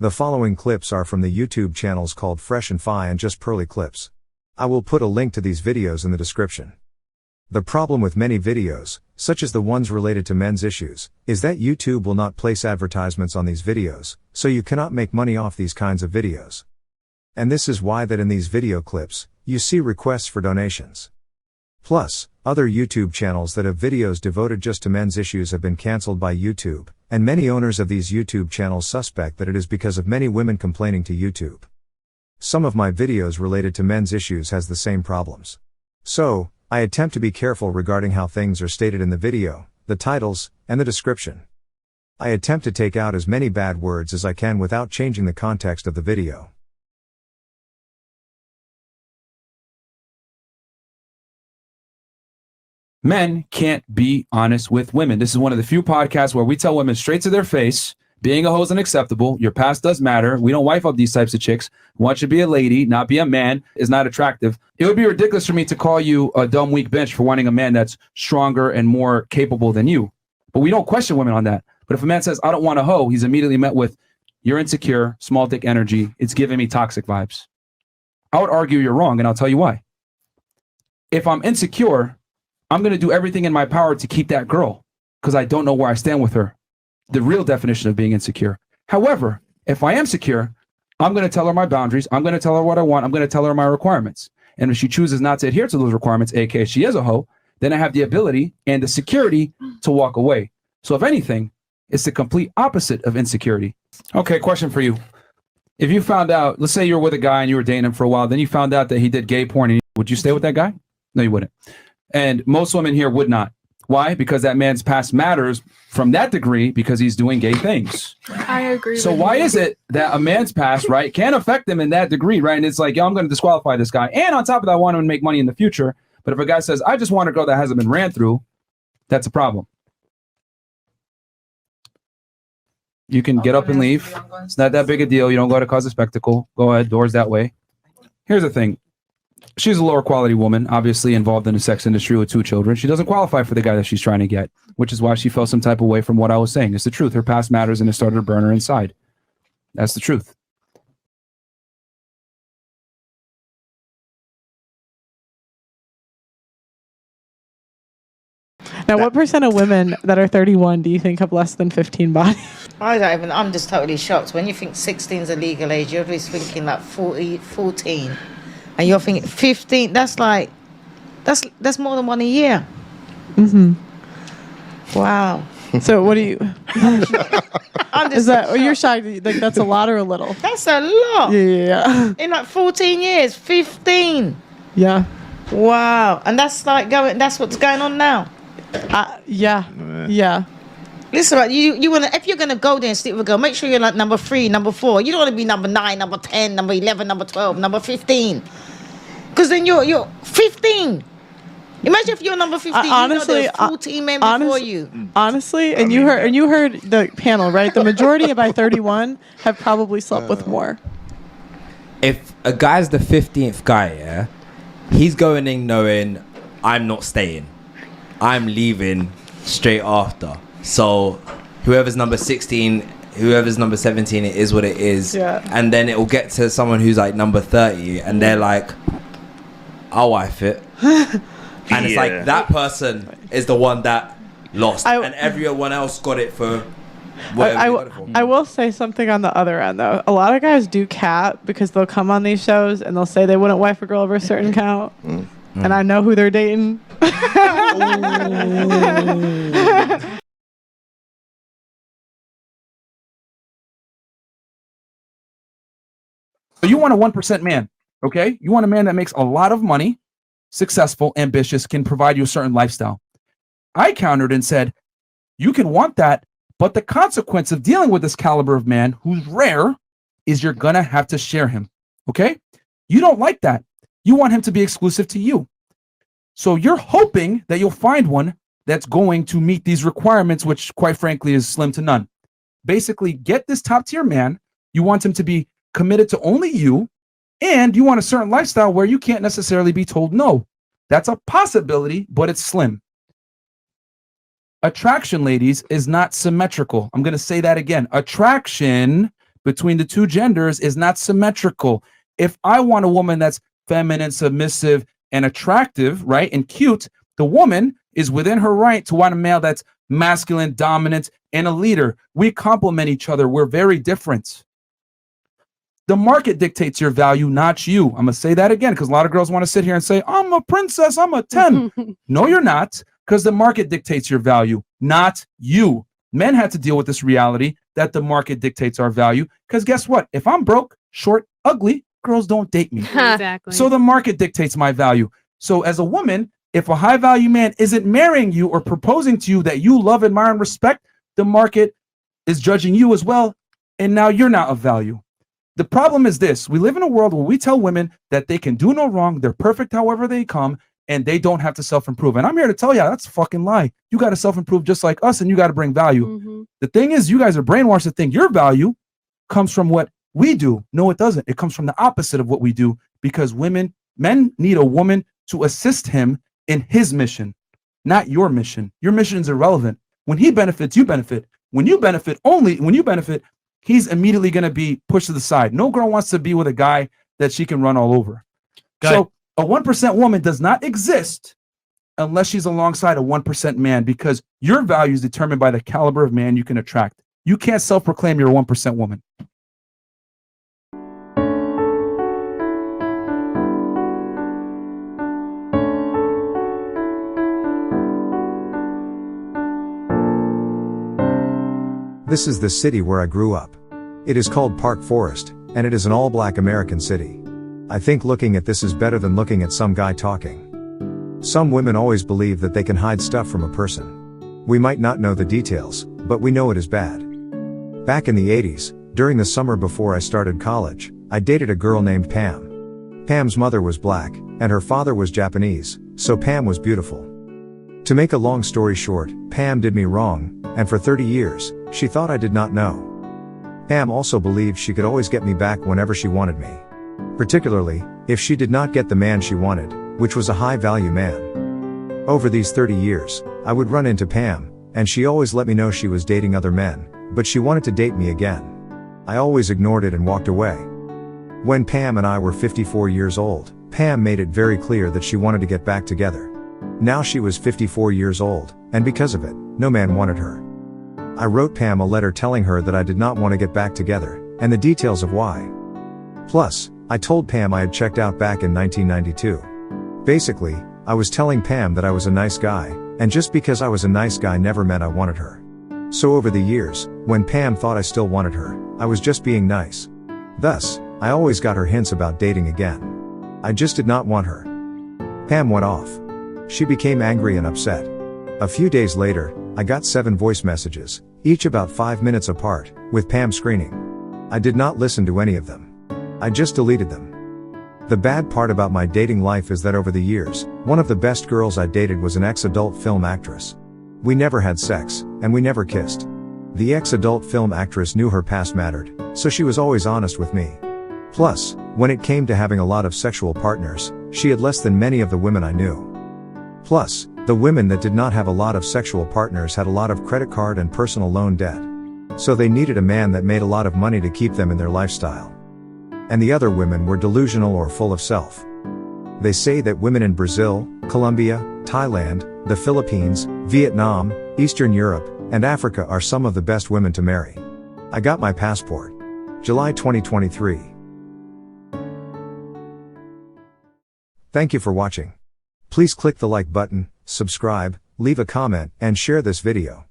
The following clips are from the YouTube channels called Fresh and Fi and Just Pearly Clips. I will put a link to these videos in the description. The problem with many videos, such as the ones related to men's issues, is that YouTube will not place advertisements on these videos, so you cannot make money off these kinds of videos. And this is why that in these video clips, you see requests for donations. Plus, other YouTube channels that have videos devoted just to men's issues have been cancelled by YouTube, and many owners of these YouTube channels suspect that it is because of many women complaining to YouTube. Some of my videos related to men's issues has the same problems. So, I attempt to be careful regarding how things are stated in the video, the titles, and the description. I attempt to take out as many bad words as I can without changing the context of the video. Men can't be honest with women. This is one of the few podcasts where we tell women straight to their face, being a hoe is unacceptable. Your past does matter. We don't wife up these types of chicks. We want you to be a lady, not be a man, is not attractive. It would be ridiculous for me to call you a dumb, weak bitch for wanting a man that's stronger and more capable than you. But we don't question women on that. But if a man says, I don't want a hoe, he's immediately met with, you're insecure, small dick energy. It's giving me toxic vibes. I would argue you're wrong, and I'll tell you why. If I'm insecure, I'm going to do everything in my power to keep that girl because I don't know where I stand with her. The real definition of being insecure. However, if I am secure, I'm going to tell her my boundaries. I'm going to tell her what I want. I'm going to tell her my requirements. And if she chooses not to adhere to those requirements, aka she is a hoe, then I have the ability and the security to walk away. So if anything, it's the complete opposite of insecurity. Okay, question for you. If you found out, let's say you were with a guy and you were dating him for a while, then you found out that he did gay porn, would you stay with that guy? No, you wouldn't. And most women here would not. Why? Because that man's past matters from that degree because he's doing gay things. I agree. So why is it that a man's past, right, can affect him in that degree, right? And it's like, yo, I'm going to disqualify this guy. And on top of that, I want him to make money in the future. But if a guy says, I just want a girl that hasn't been ran through, that's a problem. You can get up and leave. It's not that big a deal. You don't go to cause a spectacle. Go ahead, doors that way. Here's the thing. She's a lower quality woman, obviously involved in the sex industry with 2 children. She doesn't qualify for the guy that she's trying to get, which is why she felt some type of way from what I was saying. It's the truth. Her past matters and it started to burn her inside. That's the truth. Now, what percent of women that are 31 do you think have less than 15 bodies? I'm just totally shocked. When you think 16 is a legal age, you're always thinking like 14. And you're thinking 15, that's more than one a year. Mm-hmm. Wow. So what do you... I'm just is that, you're shocked, like that's a lot or a little? That's a lot. Yeah. In like 14 years, 15. Yeah. Wow. And that's what's going on now. Yeah. Listen, you want to, if you're going to go there and sleep with a girl, make sure you're like number 3, number 4. You don't want to be number 9, number 10, number 11, number 12, number 15. Because then you're 15. Imagine if you're number 15, honestly, you know there's 14 men before you. Honestly, and you heard the panel, right? The majority by 31 have probably slept with more. If a guy's the 15th guy, yeah, he's going in knowing I'm not staying. I'm leaving straight after. So whoever's number 16, whoever's number 17, it is what it is. Yeah. And then it will get to someone who's like number 30 and they're like, I'll wife it. And it's like that person is the one that lost. And everyone else got it for whatever they got it for. I will say something on the other end, though. A lot of guys do cap because they'll come on these shows and they'll say they wouldn't wife a girl over a certain count. And I know who they're dating. So you want a 1% man, okay? You want a man that makes a lot of money, successful, ambitious, can provide you a certain lifestyle. I countered and said, you can want that, but the consequence of dealing with this caliber of man who's rare is you're going to have to share him, okay? You don't like that. You want him to be exclusive to you. So you're hoping that you'll find one that's going to meet these requirements, which quite frankly is slim to none. Basically, get this top tier man. You want him to be committed to only you, and you want a certain lifestyle where you can't necessarily be told no. That's a possibility, but it's slim. Attraction, ladies, is not symmetrical. I'm going to say that again. Attraction between the two genders is not symmetrical. If I want a woman that's feminine, submissive, and attractive, right, and cute, the woman is within her right to want a male that's masculine, dominant, and a leader. We complement each other. We're very different. The market dictates your value, not you. I'm going to say that again because a lot of girls want to sit here and say, I'm a princess, I'm a 10. No, you're not, because the market dictates your value, not you. Men had to deal with this reality that the market dictates our value because guess what? If I'm broke, short, ugly, girls don't date me. Exactly. So the market dictates my value. So as a woman, if a high value man isn't marrying you or proposing to you that you love, admire, and respect, the market is judging you as well. And now you're not of value. The problem is this: we live in a world where we tell women that they can do no wrong, they're perfect however they come, and they don't have to self-improve. And I'm here to tell you, that's a fucking lie. You got to self-improve just like us, and you got to bring value. The thing is, you guys are brainwashed to think your value comes from what we do. No, it doesn't. It comes from the opposite of what we do, because men need a woman to assist him in his mission, not your mission. Your mission is irrelevant. When he benefits, you benefit. When you benefit, he's immediately going to be pushed to the side. No girl wants to be with a guy that she can run all over. So a 1% woman does not exist unless she's alongside a 1% man, because your value is determined by the caliber of man you can attract. You can't self-proclaim you're a 1% woman. This is the city where I grew up. It is called Park Forest, and it is an all-black American city. I think looking at this is better than looking at some guy talking. Some women always believe that they can hide stuff from a person. We might not know the details, but we know it is bad. Back in the 80s, during the summer before I started college, I dated a girl named Pam. Pam's mother was black, and her father was Japanese, so Pam was beautiful. To make a long story short, Pam did me wrong, and for 30 years, she thought I did not know. Pam also believed she could always get me back whenever she wanted me. Particularly, if she did not get the man she wanted, which was a high-value man. Over these 30 years, I would run into Pam, and she always let me know she was dating other men, but she wanted to date me again. I always ignored it and walked away. When Pam and I were 54 years old, Pam made it very clear that she wanted to get back together. Now she was 54 years old, and because of it, no man wanted her. I wrote Pam a letter telling her that I did not want to get back together, and the details of why. Plus, I told Pam I had checked out back in 1992. Basically, I was telling Pam that I was a nice guy, and just because I was a nice guy never meant I wanted her. So over the years, when Pam thought I still wanted her, I was just being nice. Thus, I always got her hints about dating again. I just did not want her. Pam went off. She became angry and upset. A few days later, I got 7 voice messages, each about 5 minutes apart, with Pam screaming. I did not listen to any of them. I just deleted them. The bad part about my dating life is that over the years, one of the best girls I dated was an ex-adult film actress. We never had sex, and we never kissed. The ex-adult film actress knew her past mattered, so she was always honest with me. Plus, when it came to having a lot of sexual partners, she had less than many of the women I knew. Plus, the women that did not have a lot of sexual partners had a lot of credit card and personal loan debt. So they needed a man that made a lot of money to keep them in their lifestyle. And the other women were delusional or full of self. They say that women in Brazil, Colombia, Thailand, the Philippines, Vietnam, Eastern Europe, and Africa are some of the best women to marry. I got my passport. July 2023. Thank you for watching. Please click the like button, subscribe, leave a comment, and share this video.